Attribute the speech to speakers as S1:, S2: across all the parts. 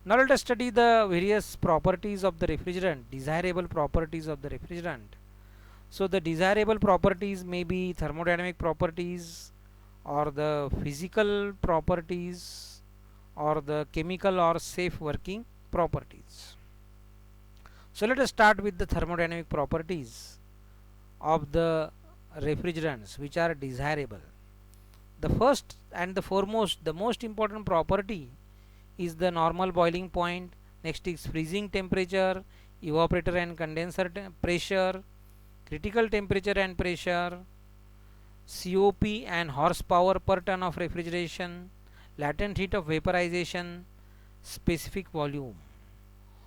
S1: Now let us study the various properties of the refrigerant, desirable properties of the refrigerant. So the desirable properties may be thermodynamic properties, or the physical properties, or the chemical or safe working properties. So let us start with the thermodynamic properties of the refrigerants which are desirable. The first and the foremost, the most important property is the normal boiling point. Next is freezing temperature, evaporator and condenser pressure, critical temperature and pressure, COP and horsepower per ton of refrigeration, latent heat of vaporization, specific volume.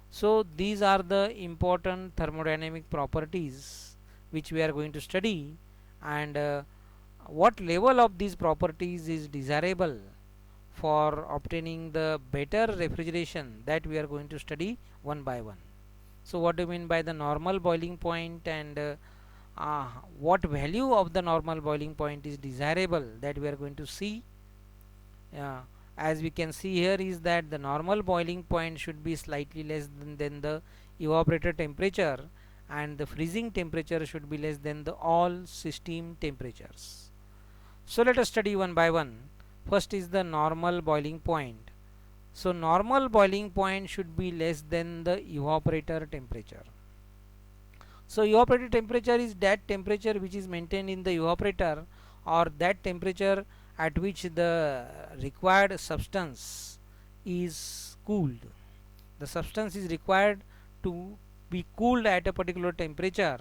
S1: So these are the important thermodynamic properties which we are going to study, and what level of these properties is desirable for obtaining the better refrigeration, that we are going to study one by one. So what do you mean by the normal boiling point, and uh, what value of the normal boiling point is desirable, that we are going to see. uh, as we can see here is that the normal boiling point should be slightly less than the evaporator temperature, and the freezing temperature should be less than the all system temperatures. So let us study one by one. First is the normal boiling point. So normal boiling point should be less than the evaporator temperature. So evaporator temperature is that temperature which is maintained in the evaporator, or that temperature at which the required substance is cooled. The substance is required to be cooled at a particular temperature,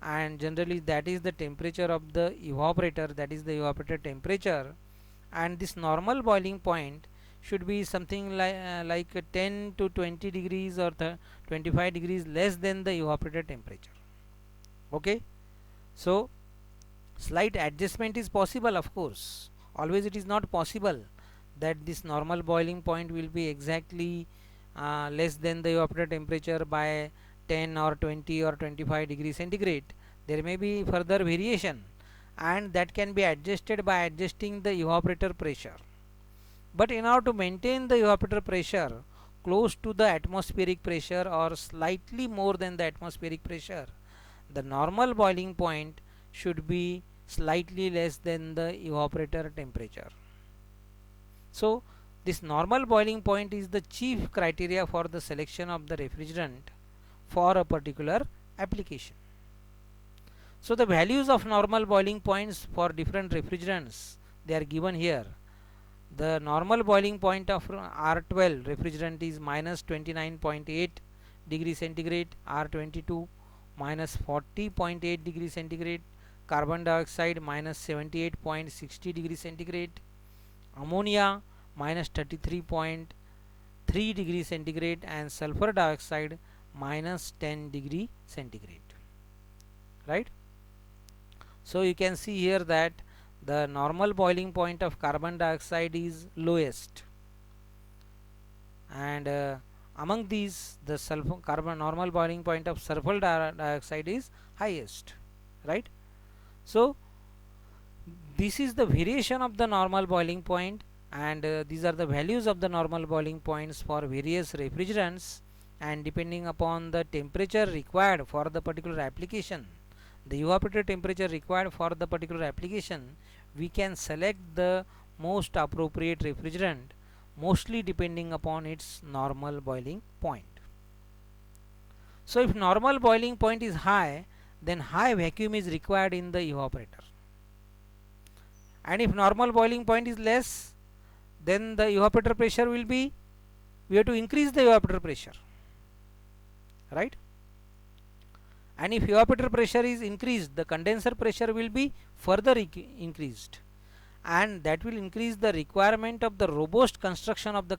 S1: and generally that is the temperature of the evaporator, that is the evaporator temperature. And this normal boiling point should be something like 10 to 20 degrees or 25 degrees less than the evaporator temperature. Okay, so slight adjustment is possible, of course. Always it is not possible that this normal boiling point will be exactly less than the evaporator temperature by 10 or 20 or 25 degrees centigrade. There may be further variation, and that can be adjusted by adjusting the evaporator pressure. But in order to maintain the evaporator pressure close to the atmospheric pressure or slightly more than the atmospheric pressure, the normal boiling point should be slightly less than the evaporator temperature. So this normal boiling point is the chief criteria for the selection of the refrigerant for a particular application. So the values of normal boiling points for different refrigerants, they are given here. The normal boiling point of R12 refrigerant is minus 29.8 degree centigrade, R22 minus 40.8 degree centigrade, carbon dioxide minus 78.60 degree centigrade, ammonia minus 33.3 degree centigrade, and sulfur dioxide minus 10 degree centigrade. Right? So you can see here that the normal boiling point of carbon dioxide is lowest, and among these the sulfur carbon normal boiling point of sulfur dioxide is highest. Right? So this is the variation of the normal boiling point, and these are the values of the normal boiling points for various refrigerants, and depending upon the temperature required for the particular application, the evaporator temperature required for the particular application, we can select the most appropriate refrigerant, mostly depending upon its normal boiling point. So if normal boiling point is high, then high vacuum is required in the evaporator, and if normal boiling point is less, then the evaporator pressure will be, we have to increase the evaporator pressure. Right? And if evaporator pressure is increased, the condenser pressure will be further increased, and that will increase the requirement of the robust construction of the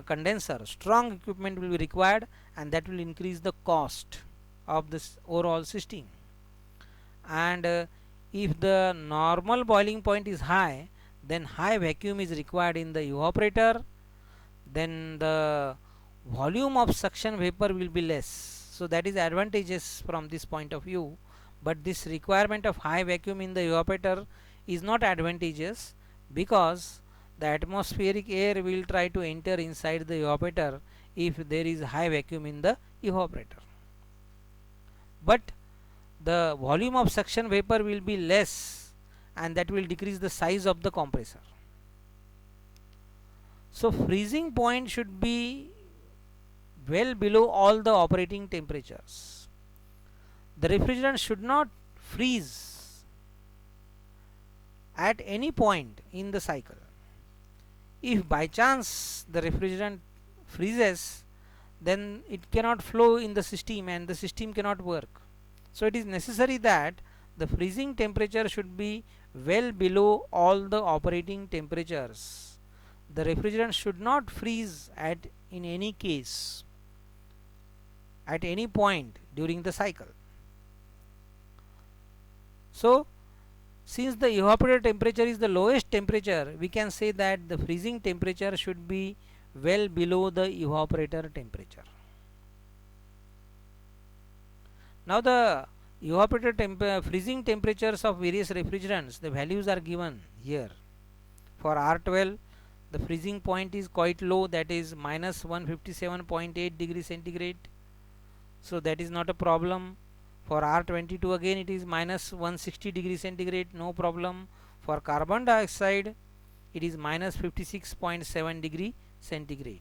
S1: condenser. Strong equipment will be required, and that will increase the cost of this overall system. And if the normal boiling point is high, then high vacuum is required in the evaporator, then the volume of suction vapor will be less. So that is advantageous from this point of view, but this requirement of high vacuum in the evaporator is not advantageous, because the atmospheric air will try to enter inside the evaporator if there is high vacuum in the evaporator, but the volume of suction vapor will be less, and that will decrease the size of the compressor. So freezing point should be well below all the operating temperatures. The refrigerant should not freeze at any point in the cycle. If by chance the refrigerant freezes, then it cannot flow in the system and the system cannot work. So it is necessary that the freezing temperature should be well below all the operating temperatures. The refrigerant should not freeze in any case at any point during the cycle. So since the evaporator temperature is the lowest temperature, we can say that the freezing temperature should be well below the evaporator temperature. Now the evaporator freezing temperatures of various refrigerants, the values are given here. For R12, the freezing point is quite low, that is minus 157.8 degrees centigrade. So that is not a problem. For R22 again it is minus 160 degrees centigrade, no problem. For carbon dioxide it is minus 56.7 degree centigrade,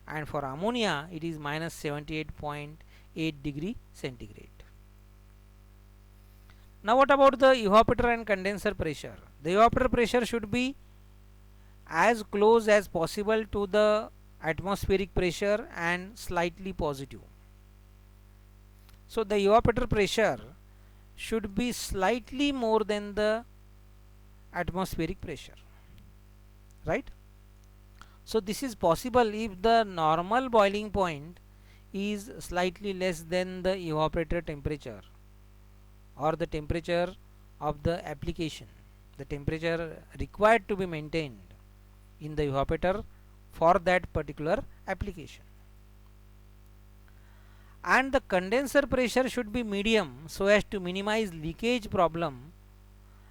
S1: and for ammonia it is minus 78.8 degree centigrade. Now what about the evaporator and condenser pressure? The evaporator pressure should be as close as possible to the atmospheric pressure and slightly positive. So the evaporator pressure should be slightly more than the atmospheric pressure, right? So this is possible if the normal boiling point is slightly less than the evaporator temperature or the temperature of the application, the temperature required to be maintained in the evaporator for that particular application. And the condenser pressure should be medium so as to minimize leakage problem,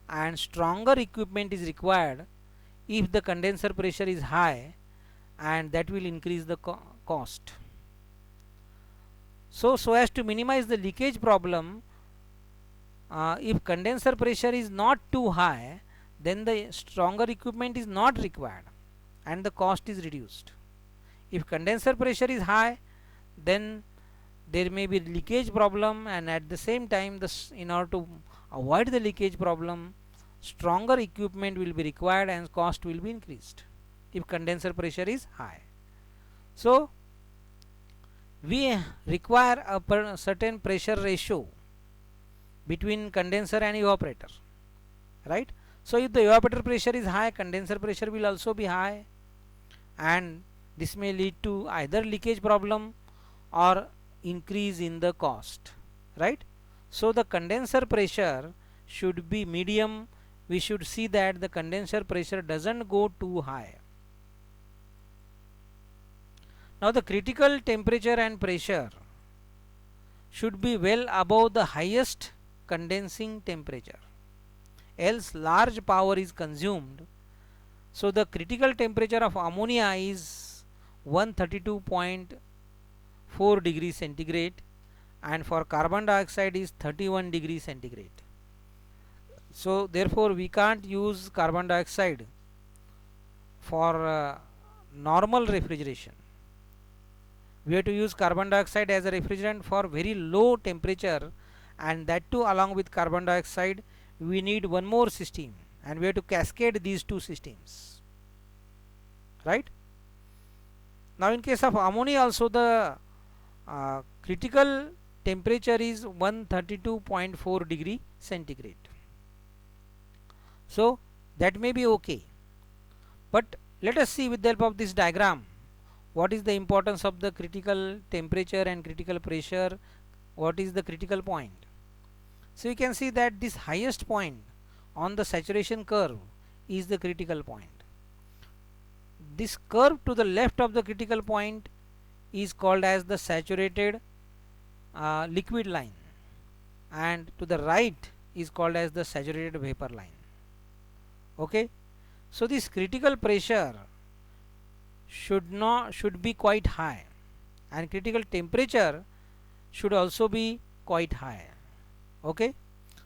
S1: and stronger equipment is required if the condenser pressure is high, and that will increase the cost. So as to minimize the leakage problem, if condenser pressure is not too high, then the stronger equipment is not required and the cost is reduced. If condenser pressure is high, then there may be leakage problem, and at the same time in order to avoid the leakage problem, stronger equipment will be required and cost will be increased if condenser pressure is high. So we require a certain pressure ratio between condenser and evaporator, right? So if the evaporator pressure is high, condenser pressure will also be high, and this may lead to either leakage problem or increase in the cost, right? So the condenser pressure should be medium. We should see that the condenser pressure doesn't go too high. Now the critical temperature and pressure should be well above the highest condensing temperature, else large power is consumed. So the critical temperature of ammonia is 132.4 degrees centigrade, and for carbon dioxide is 31 degrees centigrade. So therefore we can't use carbon dioxide for normal refrigeration. We have to use carbon dioxide as a refrigerant for very low temperature, and that too along with carbon dioxide we need one more system, and we have to cascade these two systems, right? Now in case of ammonia also, the critical temperature is 132.4 degree centigrade. So that may be okay, but let us see with the help of this diagram what is the importance of the critical temperature and critical pressure, what is the critical point. So you can see that this highest point on the saturation curve is the critical point. This curve to the left of the critical point is called as the saturated liquid line, and to the right is called as the saturated vapor line. Okay, So this critical pressure should be quite high, and critical temperature should also be quite high. Okay,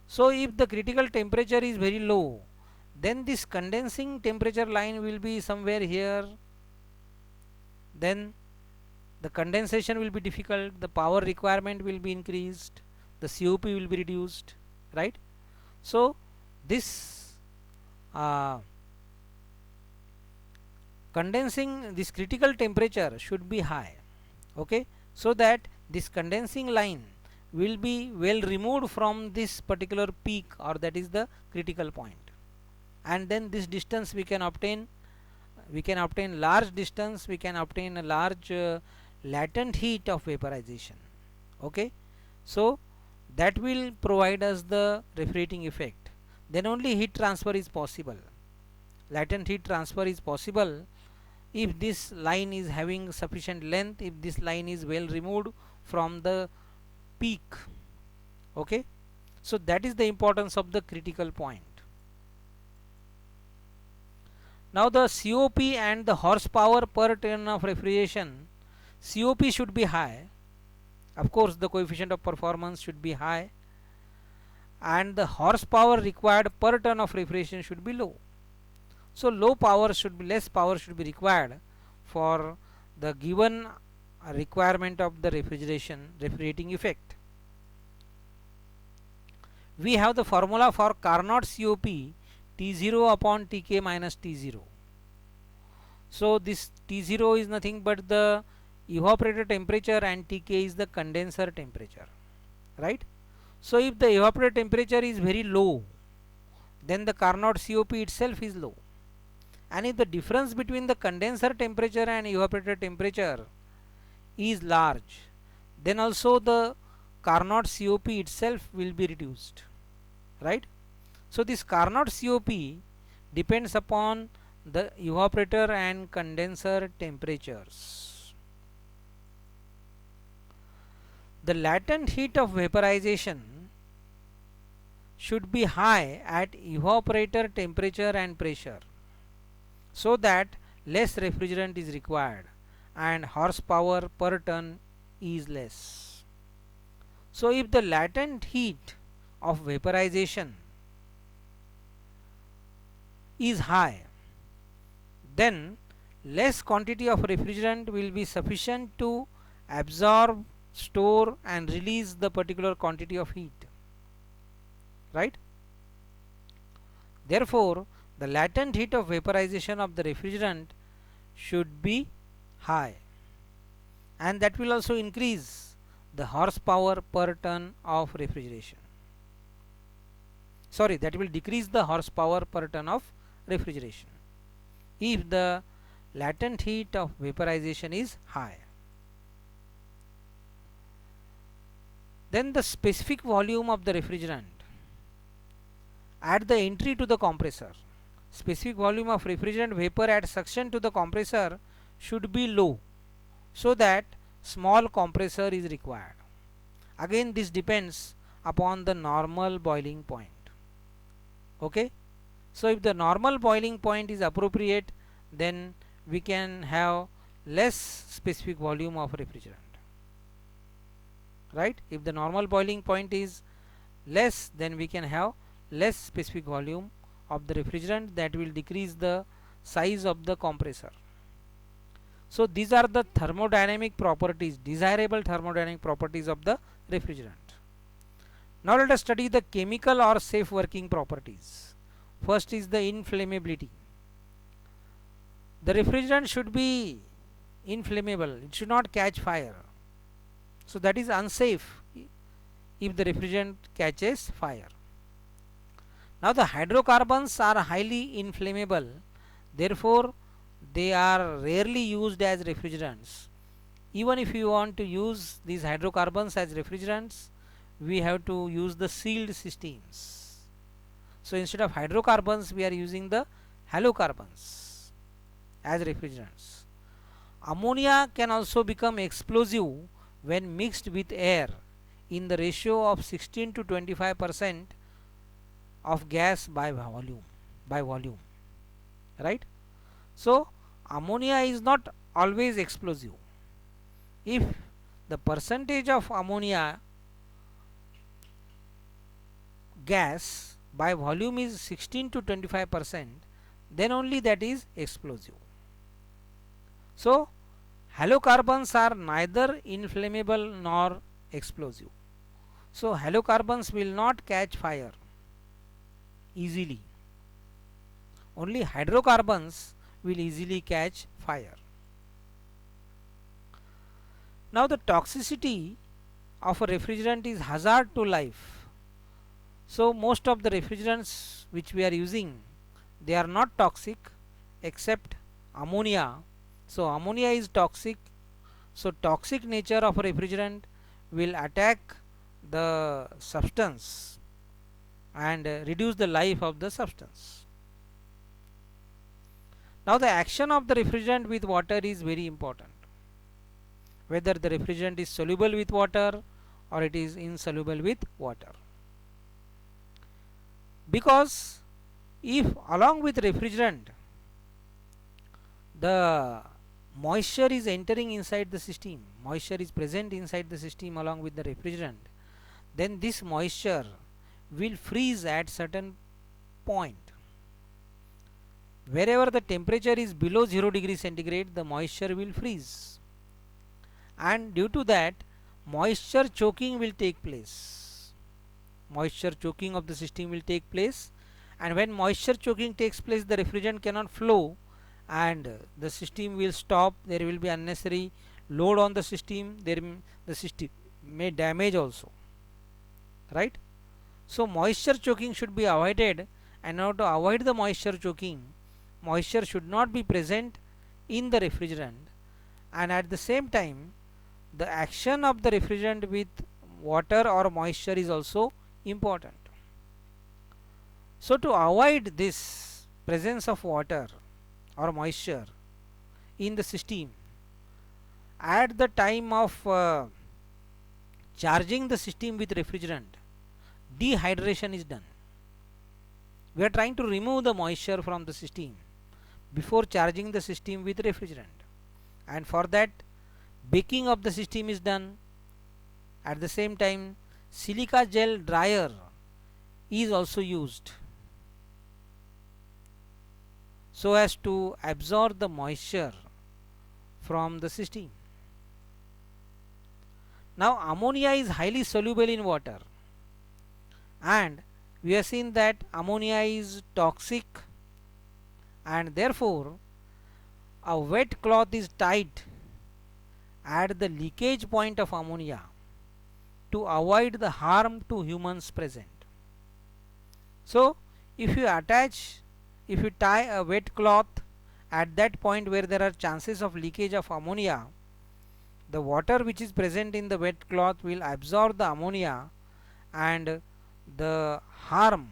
S1: so if the critical temperature is very low, then this condensing temperature line will be somewhere here, then the condensation will be difficult, the power requirement will be increased, the COP will be reduced, right? So this condensing, this critical temperature should be high, okay, so that this condensing line will be well removed from this particular peak, or that is the critical point, and then this distance we can obtain, large distance, we can obtain a large latent heat of vaporization. Okay, so that will provide us the refrigerating effect. Then only heat transfer is possible. Latent heat transfer is possible if this line is having sufficient length, if this line is well removed from the peak. Okay, so that is the importance of the critical point. Now the COP and the horsepower per ton of refrigeration, COP should be high, of course the coefficient of performance should be high, and the horsepower required per ton of refrigeration should be low. So less power should be required for the given requirement of the refrigerating effect. We have the formula for Carnot COP, T0 upon Tk minus T0. So this T0 is nothing but the evaporator temperature and Tk is the condenser temperature, right? So if the evaporator temperature is very low, then the Carnot COP itself is low, and if the difference between the condenser temperature and evaporator temperature is large, then also the Carnot COP itself will be reduced, right? So this Carnot COP depends upon the evaporator and condenser temperatures. The latent heat of vaporization should be high at evaporator temperature and pressure, so that less refrigerant is required and horsepower per ton is less. So if the latent heat of vaporization is high, then less quantity of refrigerant will be sufficient to absorb, store and release the particular quantity of heat, right? Therefore the latent heat of vaporization of the refrigerant should be high, and that will also increase the horsepower per ton of refrigeration. Sorry, that will decrease the horsepower per ton of refrigeration if the latent heat of vaporization is high. Then the specific volume of the refrigerant at the entry to the compressor. Specific volume of refrigerant vapor at suction to the compressor should be low, so that small compressor is required. Again this depends upon the normal boiling point. Okay, so if the normal boiling point is appropriate, then we can have less specific volume of refrigerant, right? If the normal boiling point is less, then we can have less specific volume of the refrigerant, that will decrease the size of the compressor. So these are the thermodynamic properties, desirable thermodynamic properties of the refrigerant. Now let us study the chemical or safe working properties. First is the inflammability. The refrigerant should be inflammable, it should not catch fire. So that is unsafe if the refrigerant catches fire. Now the hydrocarbons are highly inflammable, therefore they are rarely used as refrigerants. Even if you want to use these hydrocarbons as refrigerants, we have to use the sealed systems. So instead of hydrocarbons, we are using the halocarbons as refrigerants. Ammonia can also become explosive when mixed with air in the ratio of 16 to 25% of gas by volume, right? So ammonia is not always explosive. If the percentage of ammonia gas by volume is 16 to 25%, then only that is explosive. So halocarbons are neither inflammable nor explosive. So halocarbons will not catch fire easily. Only hydrocarbons will easily catch fire. Now the toxicity of a refrigerant is hazard to life. So most of the refrigerants which we are using, they are not toxic except ammonia. So ammonia is toxic. So toxic nature of a refrigerant will attack the substance and reduce the life of the substance. Now the action of the refrigerant with water is very important. Whether the refrigerant is soluble with water or it is insoluble with water. Because if along with refrigerant the moisture is entering inside the system, moisture is present inside the system along with the refrigerant, then this moisture will freeze at certain point. Wherever the temperature is below 0 degree centigrade, the moisture will freeze, and due to that moisture choking will take place. Moisture choking of the system will take place, and when moisture choking takes place, the refrigerant cannot flow and the system will stop. There will be unnecessary load on the system. The system may damage also, right? So moisture choking should be avoided, and now to avoid the moisture choking, moisture should not be present in the refrigerant, and at the same time the action of the refrigerant with water or moisture is also important. So to avoid this presence of water or moisture in the system at the time of charging the system with refrigerant, dehydration is done. We are trying to remove the moisture from the system before charging the system with refrigerant, and for that baking of the system is done. At the same time silica gel dryer is also used so as to absorb the moisture from the system. Now ammonia is highly soluble in water, and we have seen that ammonia is toxic, and therefore a wet cloth is tied at the leakage point of ammonia to avoid the harm to humans present. So if you tie a wet cloth at that point where there are chances of leakage of ammonia, the water which is present in the wet cloth will absorb the ammonia, and the harm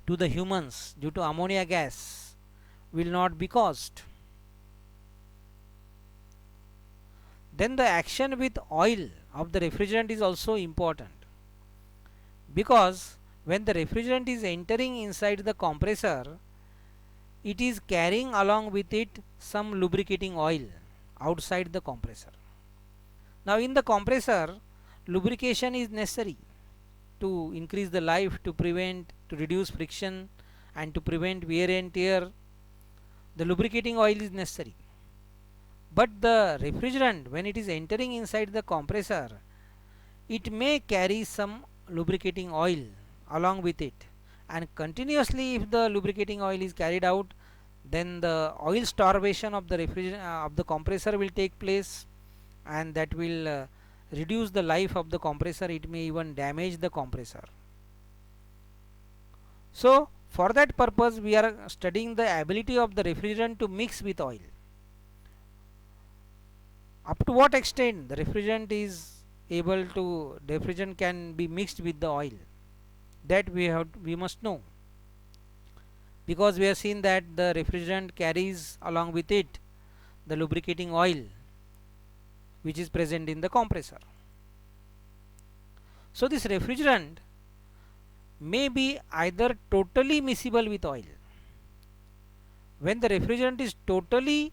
S1: to the humans due to ammonia gas will not be caused. Then the action with oil of the refrigerant is also important, because when the refrigerant is entering inside the compressor, it is carrying along with it some lubricating oil outside the compressor. Now in the compressor, lubrication is necessary to increase the life, to reduce friction and to prevent wear and tear. The lubricating oil is necessary, but the refrigerant, when it is entering inside the compressor, it may carry some lubricating oil along with it, and continuously if the lubricating oil is carried out, then the oil starvation of the of the compressor will take place, and that will reduce the life of the compressor. It may even damage the compressor. So for that purpose we are studying the ability of the refrigerant to mix with oil. Up to what extent the refrigerant can be mixed with the oil, that we must know, because we have seen that the refrigerant carries along with it the lubricating oil which is present in the compressor. So this refrigerant may be either totally miscible with oil, when the refrigerant is totally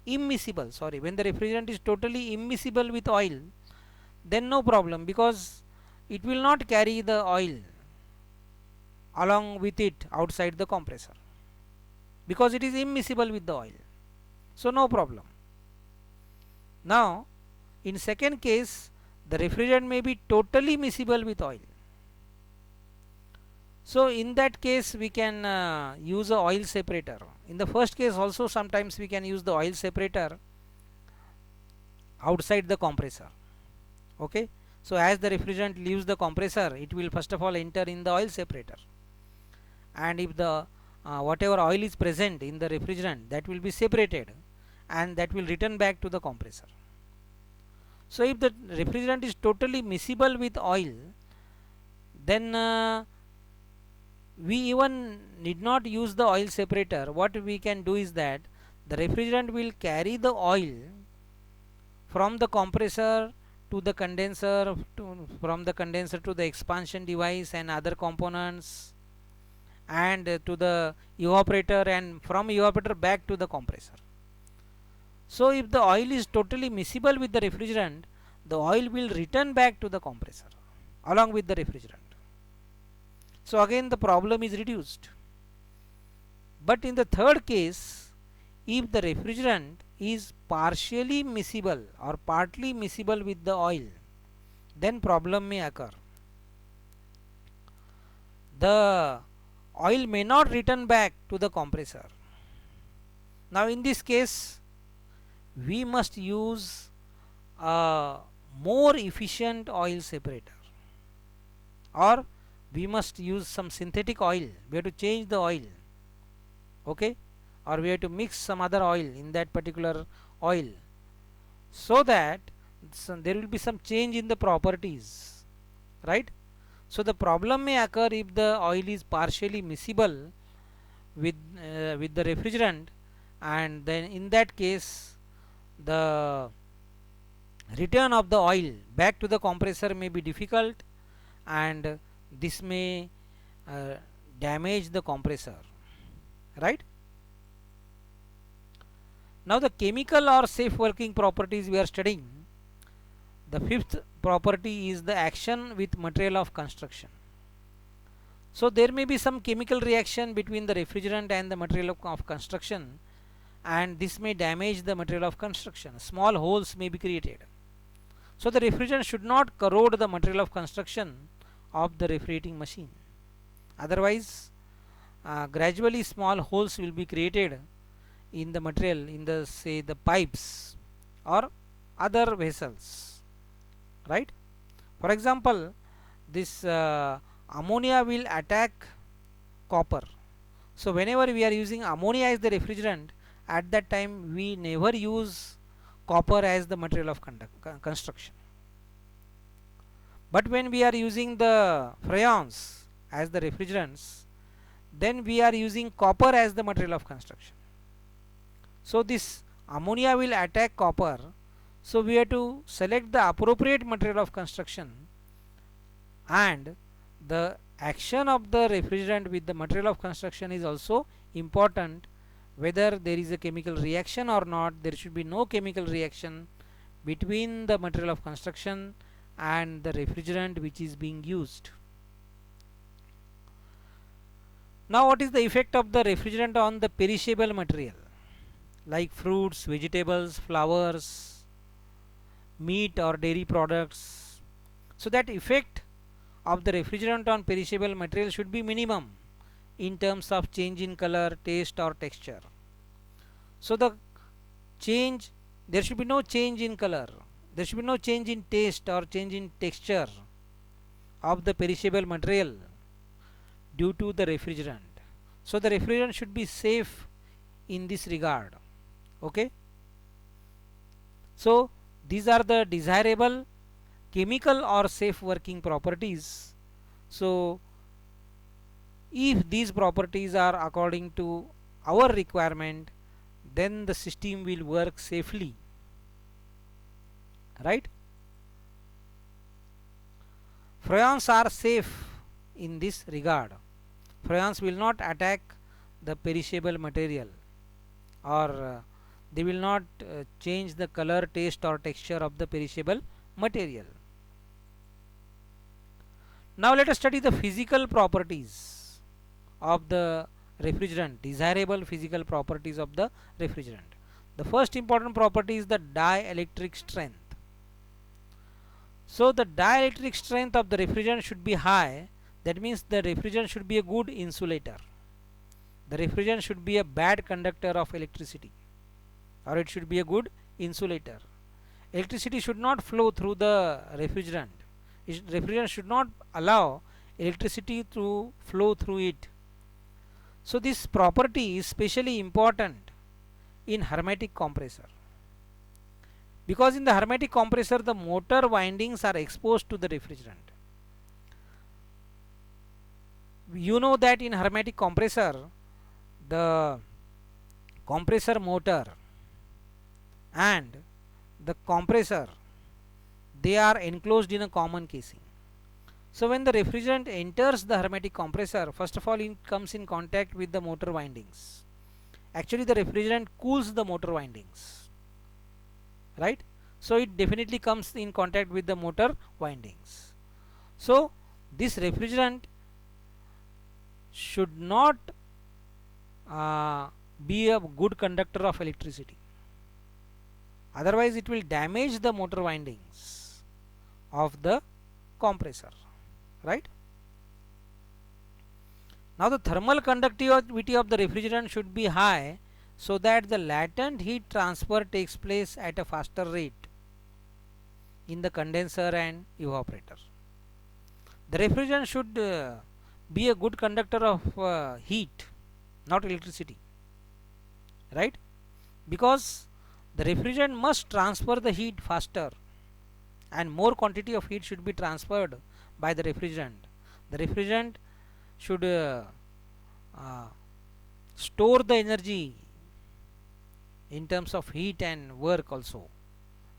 S1: immiscible, sorry, when the refrigerant is totally immiscible with oil, then no problem, because it will not carry the oil along with it outside the compressor, because it is immiscible with the oil, so no problem. Now in second case, the refrigerant may be totally miscible with oil. So in that case we can use a oil separator. In the first case also sometimes we can use the oil separator outside the compressor. Okay, so as the refrigerant leaves the compressor, it will first of all enter in the oil separator, and if the whatever oil is present in the refrigerant, that will be separated and that will return back to the compressor. So if the refrigerant is totally miscible with oil, then we even need not use the oil separator. What we can do is that the refrigerant will carry the oil from the compressor to the condenser, from the condenser to the expansion device and other components, and to the evaporator, and from evaporator back to the compressor. So if the oil is totally miscible with the refrigerant, the oil will return back to the compressor along with the refrigerant. So again the problem is reduced. But in the third case, if the refrigerant is partially miscible or partly miscible with the oil, then problem may occur. The oil may not return back to the compressor. Now in this case, we must use a more efficient oil separator, or we must use some synthetic oil. We have to change the oil, okay, or we have to mix some other oil in that particular oil, so that there will be some change in the properties, right? So the problem may occur if the oil is partially miscible with the refrigerant, and then in that case the return of the oil back to the compressor may be difficult, and this may damage the compressor, right? Now the chemical or safe working properties we are studying. The fifth property is the action with material of construction. So there may be some chemical reaction between the refrigerant and the material of construction, and this may damage the material of construction. Small holes may be created. So the refrigerant should not corrode the material of construction of the refrigerating machine. Otherwise, gradually small holes will be created in the material, in the say the pipes or other vessels, right? For example, this ammonia will attack copper. So whenever we are using ammonia as the refrigerant, at that time we never use copper as the material of construction. But when we are using the freons as the refrigerants, then we are using copper as the material of construction. So this ammonia will attack copper, so we have to select the appropriate material of construction, and the action of the refrigerant with the material of construction is also important. Whether there is a chemical reaction or not, there should be no chemical reaction between the material of construction and the refrigerant which is being used. Now what is the effect of the refrigerant on the perishable material like fruits, vegetables, flowers, meat or dairy products? So that effect of the refrigerant on perishable material should be minimum in terms of change in color, taste or texture. So the change, there should be no change in color, there should be no change in taste or change in texture of the perishable material due to the refrigerant. So the refrigerant should be safe in this regard, okay. So these are the desirable chemical or safe working properties. So if these properties are according to our requirement, then the system will work safely, right? Freons are safe in this regard. Freons will not attack the perishable material. or they will not change the color, taste or texture of the perishable material. Now let us study the physical properties of the refrigerant, desirable physical properties of the refrigerant. The first important property is the dielectric strength. So the dielectric strength of the refrigerant should be high. That means the refrigerant should be a good insulator. The refrigerant should be a bad conductor of electricity, or it should be a good insulator. Electricity should not flow through the refrigerant. Refrigerant should not allow electricity to flow through it. So this property is specially important in hermetic compressor, because in the hermetic compressor the motor windings are exposed to the refrigerant. You know that in hermetic compressor the compressor motor and the compressor, they are enclosed in a common casing. So when the refrigerant enters the hermetic compressor, first of all it comes in contact with the motor windings. Actually the refrigerant cools the motor windings, right? So it definitely comes in contact with the motor windings. So this refrigerant should not be a good conductor of electricity, otherwise it will damage the motor windings of the compressor, right? Now the thermal conductivity of the refrigerant should be high, so that the latent heat transfer takes place at a faster rate in the condenser and evaporator. The refrigerant should be a good conductor of heat, not electricity, right? Because the refrigerant must transfer the heat faster, and more quantity of heat should be transferred by the refrigerant. The refrigerant should store the energy in terms of heat and work also,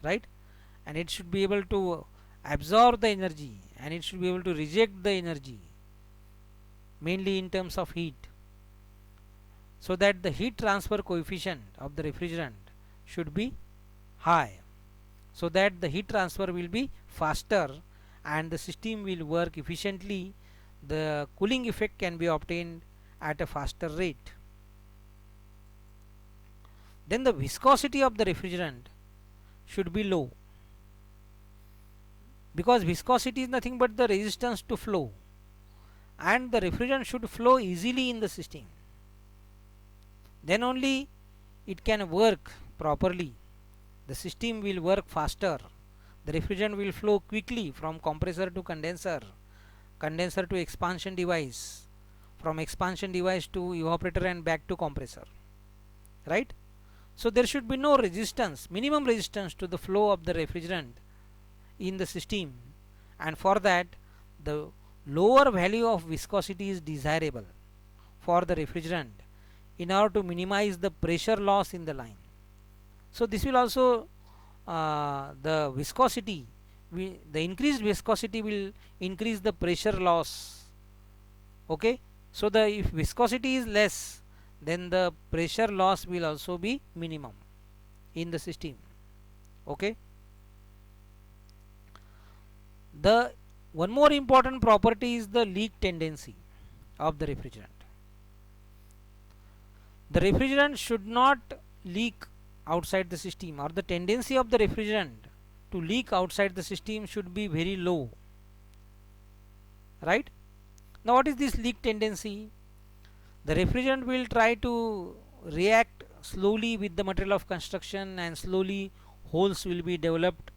S1: right? And it should be able to absorb the energy, and it should be able to reject the energy, mainly in terms of heat, so that the heat transfer coefficient of the refrigerant should be high, so that the heat transfer will be faster and the system will work efficiently. The cooling effect can be obtained at a faster rate. Then the viscosity of the refrigerant should be low, because viscosity is nothing but the resistance to flow, and the refrigerant should flow easily in the system. Then only it can work properly. The system will work faster. The refrigerant will flow quickly from compressor to condenser, condenser to expansion device, from expansion device to evaporator and back to compressor, right? So there should be no resistance, minimum resistance to the flow of the refrigerant in the system, and for that the lower value of viscosity is desirable for the refrigerant in order to minimize the pressure loss in the line. So this will also the viscosity, the increased viscosity will increase the pressure loss. Okay, so the if viscosity is less, then the pressure loss will also be minimum in the system. Okay, the one more important property is the leak tendency of the refrigerant. The refrigerant should not leak outside the system, or the tendency of the refrigerant to leak outside the system should be very low, right? Now what is this leak tendency? The refrigerant will try to react slowly with the material of construction, and slowly holes will be developed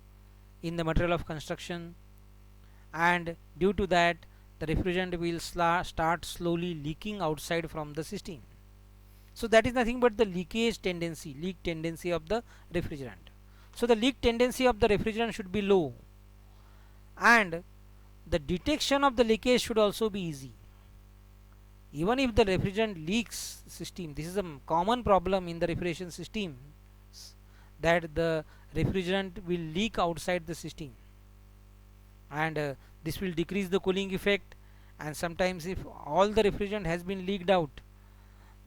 S1: in the material of construction, and due to that the refrigerant will start slowly leaking outside from the system. So that is nothing but the leakage tendency, leak tendency of the refrigerant. So the leak tendency of the refrigerant should be low, and the detection of the leakage should also be easy. Even if the refrigerant leaks system, this is a common problem in the refrigeration system, that the refrigerant will leak outside the system, and this will decrease the cooling effect, and sometimes if all the refrigerant has been leaked out,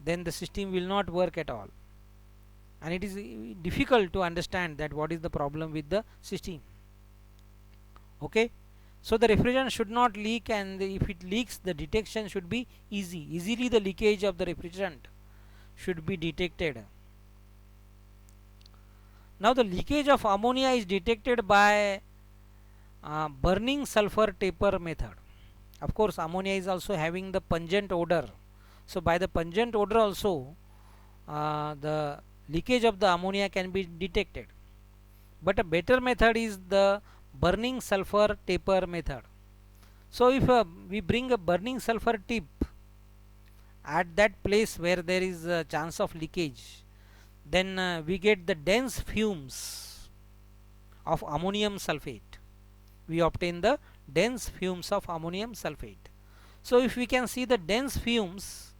S1: then the system will not work at all. and it is difficult to understand that what is the problem with the system. Okay, so the refrigerant should not leak, and if it leaks, the detection should be easily the leakage of the refrigerant should be detected. Now the leakage of ammonia is detected by burning sulfur taper method. Of course, ammonia is also having the pungent odor, so by the pungent odor also the leakage of the ammonia can be detected. But a better method is the burning sulfur taper method. So if we bring a burning sulfur tip at that place where there is a chance of leakage, then we get the dense fumes of ammonium sulfate. We obtain the dense fumes of ammonium sulfate. So if we can see the dense fumes,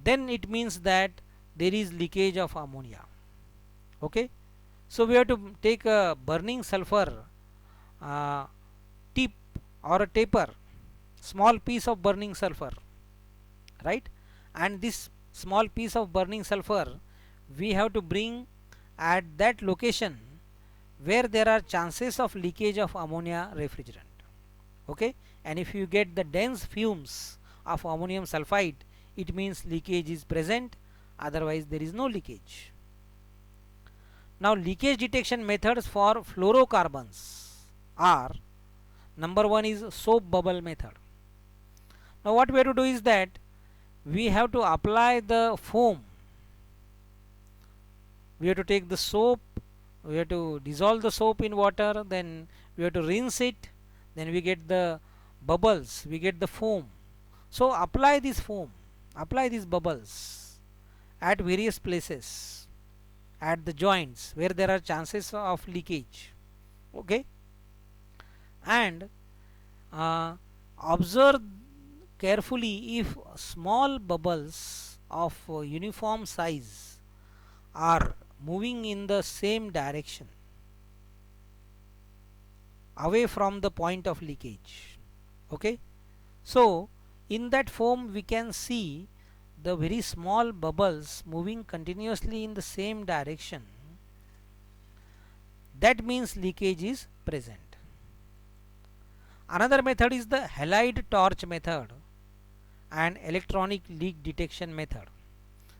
S1: then it means that there is leakage of ammonia. Okay, so we have to take a burning sulfur tip or a taper, small piece of burning sulfur, right? And this small piece of burning sulfur we have to bring at that location where there are chances of leakage of ammonia refrigerant. Okay, and if you get the dense fumes of ammonium sulfide, it means leakage is present, otherwise there is no leakage. Now leakage detection methods for fluorocarbons are: number one is soap bubble method. Now what we have to do is that we have to apply the foam. We have to take the soap, we have to dissolve the soap in water, then we have to rinse it, then we get the bubbles, we get the foam. So apply this foam, apply these bubbles at various places, at the joints where there are chances of leakage. Okay, and observe carefully if small bubbles of uniform size are moving in the same direction away from the point of leakage. Okay, so in that foam we can see the very small bubbles moving continuously in the same direction. That means leakage is present. Another method is the halide torch method and electronic leak detection method.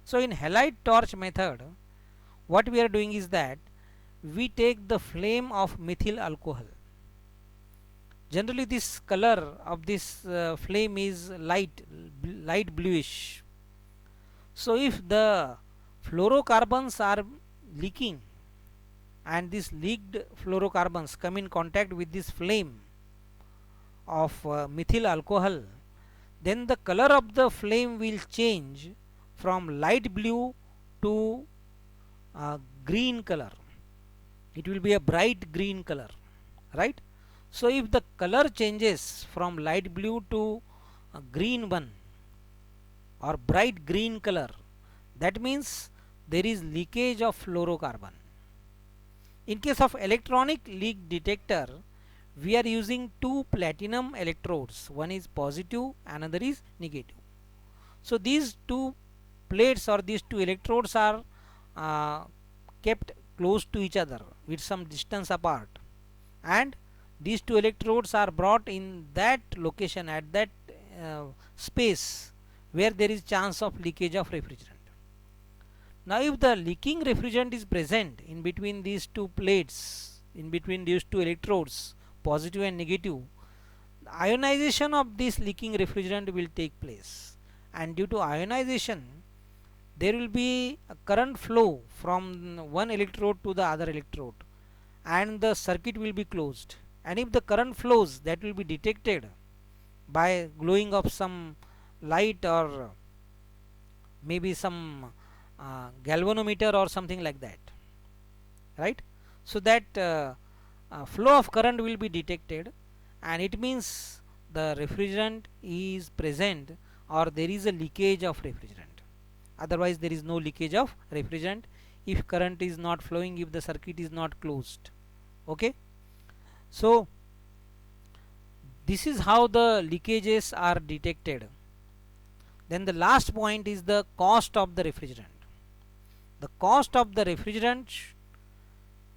S1: So in halide torch method, what we are doing is that we take the flame of methyl alcohol. Generally this color of this flame is light bluish. So if the fluorocarbons are leaking and these leaked fluorocarbons come in contact with this flame of methyl alcohol, then the color of the flame will change from light blue to green color. It will be a bright green color, right? So if the color changes from light blue to a green one or bright green color, that means there is leakage of fluorocarbon. In case of electronic leak detector, we are using two platinum electrodes. One is positive, another is negative. So these two plates or these two electrodes are kept close to each other with some distance apart, and these two electrodes are brought in that location at that space where there is chance of leakage of refrigerant. Now if the leaking refrigerant is present in between these two plates, in between these two electrodes, positive and negative, ionization of this leaking refrigerant will take place, and due to ionization there will be a current flow from one electrode to the other electrode, and the circuit will be closed. And if the current flows, that will be detected by glowing of some light or maybe some galvanometer or something like that, right? So that flow of current will be detected, and it means the refrigerant is present or there is a leakage of refrigerant. Otherwise there is no leakage of refrigerant if current is not flowing, if the circuit is not closed. Okay, so this is how the leakages are detected. Then the last point is the cost of the refrigerant. the cost of the refrigerant,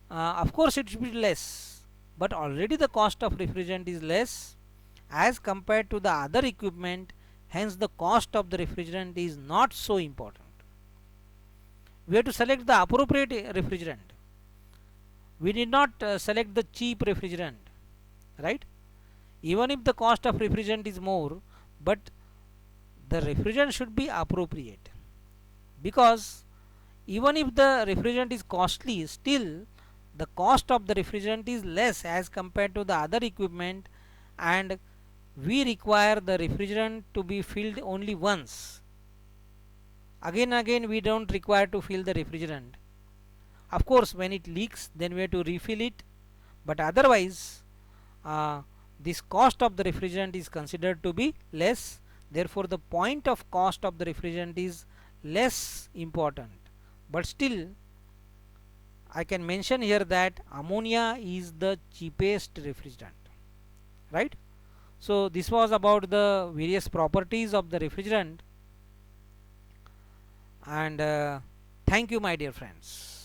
S1: of course it should be less, but already the cost of refrigerant is less as compared to the other equipment, hence the cost of the refrigerant is not so important. We have to select the appropriate refrigerant. We did not select the cheap refrigerant, right? Even if the cost of refrigerant is more, but the refrigerant should be appropriate, because even if the refrigerant is costly, still the cost of the refrigerant is less as compared to the other equipment, and we require the refrigerant to be filled only once. Again and again we don't require to fill the refrigerant. Of course when it leaks then we have to refill it, but otherwise uh, this cost of the refrigerant is considered to be less. Therefore the point of cost of the refrigerant is less important, but still I can mention here that ammonia is the cheapest refrigerant, right? So this was about the various properties of the refrigerant, and thank you my dear friends.